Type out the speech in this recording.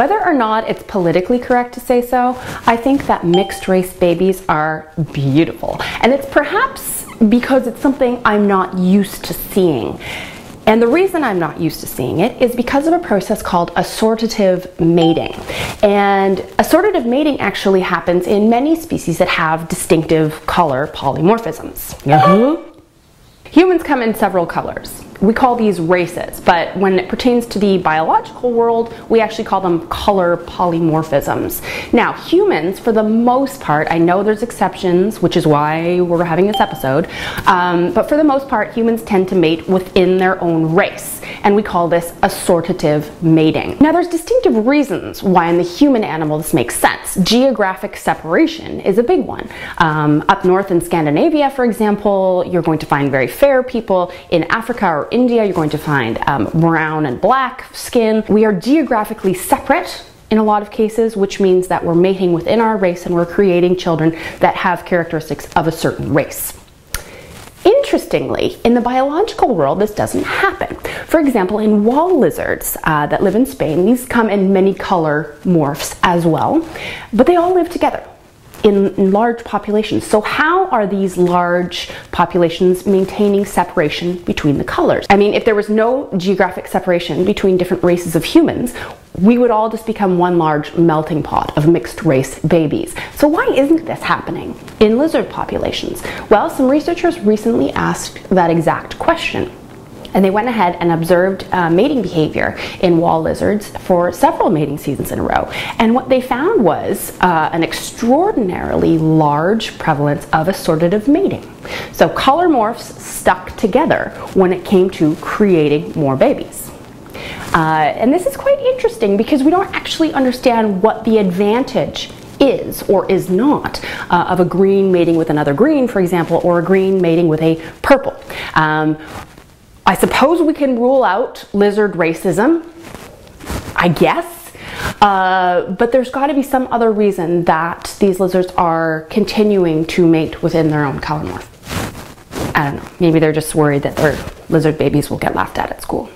Whether or not it's politically correct to say so, I think that mixed race babies are beautiful. And it's perhaps because it's something I'm not used to seeing. And the reason I'm not used to seeing it is because of a process called assortative mating. And assortative mating actually happens in many species that have distinctive color polymorphisms. Humans come in several colors. We call these races, but when it pertains to the biological world, we actually call them color polymorphisms. Now, humans, for the most part, I know there's exceptions, which is why we're having this episode, but for the most part, humans tend to mate within their own race, and we call this assortative mating. Now, there's distinctive reasons why in the human animal this makes sense. Geographic separation is a big one. Up north in Scandinavia, for example, you're going to find very fair people. In Africa or India, you're going to find brown and black skin. We are geographically separate in a lot of cases, which means that we're mating within our race and we're creating children that have characteristics of a certain race. Interestingly, in the biological world, this doesn't happen. For example, in wall lizards that live in Spain, these come in many color morphs as well, but they all live together in large populations. So how are these large populations maintaining separation between the colors? I mean, if there was no geographic separation between different races of humans, we would all just become one large melting pot of mixed race babies. So why isn't this happening in lizard populations? Well, some researchers recently asked that exact question. And they went ahead and observed mating behavior in wall lizards for several mating seasons in a row. And what they found was an extraordinarily large prevalence of assortative mating. So color morphs stuck together when it came to creating more babies. And this is quite interesting because we don't actually understand what the advantage is or is not of a green mating with another green, for example, or a green mating with a purple. I suppose we can rule out lizard racism, I guess, but there's got to be some other reason that these lizards are continuing to mate within their own color morph. I don't know, maybe they're just worried that their lizard babies will get laughed at school.